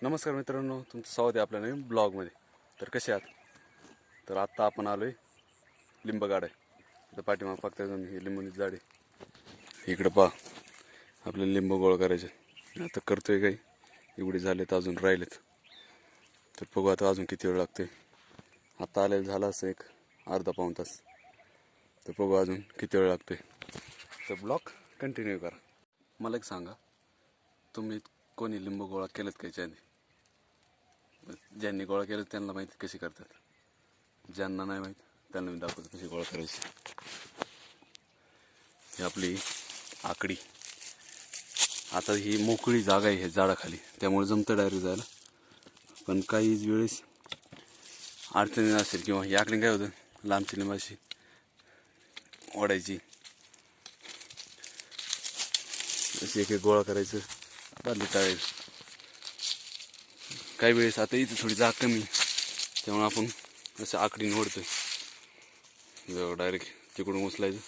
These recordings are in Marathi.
नमस्कार मित्रांनो, तुमचं स्वागत आहे आपल्या नवीन ब्लॉगमध्ये. तर कसे आहात? तर आत्ता आपण आलो आहे लिंबगाड आहे. तर पाठीमाग फक्त ही लिंबूची झाडे, इकडं पहा आपल्याला लिंबू गोळा करायचे. आता करतोय काही एवढे झालेत, अजून राहिलेत. तर बघू आता अजून किती वेळ लागतोय. आता आलेलं झालं असं एक अर्धा पाऊण तास. तर बघू अजून किती वेळ लागतोय. तर ब्लॉग कंटिन्यू करा. मला एक सांगा, तुम्ही कोणी लिंबू गोळा केलेत का याच्या आधी? ज्यांनी गोळा केलं त्यांना माहिती कशी करतात, ज्यांना नाही माहीत त्यांना मी दाखवतो कशी गोळा करायची. ही आपली आकडी. आता ही मोकळी जागा आहे ह्या झाडाखाली, त्यामुळे जमतं डायरेक्ट जायला. पण काही वेळेस अडचणी असेल किंवा ही आकडी काय होतं, लांबची लिंबाशी ओढायची, अशी एक एक गोळा करायचं, बादली टाळायचं. काही वेळेस आता इथे थोडी जागा कमी, त्यामुळे आपण असं आकडीने ओढतोय. डायरेक्ट तिकडून उचलायचं,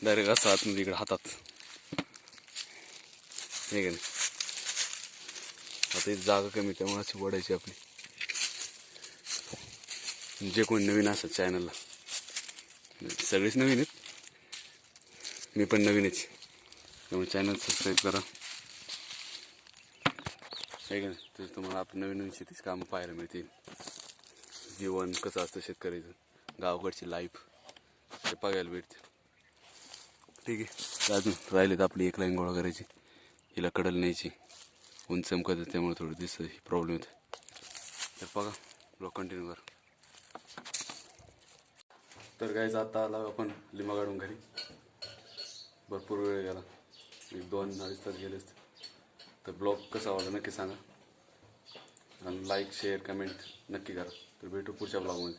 डायरेक्ट असं आतमध्ये इकडे हातात, हे का नाही. आता इथे जागा कमी, त्यामुळे अशी ओढायची आपली. जे कोणी नवीन असतात चॅनलला, सगळेच नवीन आहेत, मी पण नवीनच, त्यामुळे चॅनल सबस्क्राईब करा, आहे का नाही. तर तुम्हाला आपली नवीन नवीन शेतीची कामं पाहायला मिळतील. जीवन कसं असतं शेतकऱ्याचं, गावाकडची लाईफ ते बघायला भेटते. ठीक आहे. अजून राहिलेत आपली एक लाईन गोळा करायची, हिला कडल न्यायची, ऊन चमकत त्यामुळे थोडं दिसतं प्रॉब्लेम होते. तर बघा ब्लॉग कंटिन्यू करा. तर गाईज आता आला आपण लिंबा काढून घरी. भरपूर वेळ गेला, 1-2-2.5 तास गेले असते. तर ब्लॉग कसा आवडला नक्की सांगा, आणि लाईक शेअर कमेंट नक्की करा. तर भेटू पुढच्या ब्लॉगमध्ये.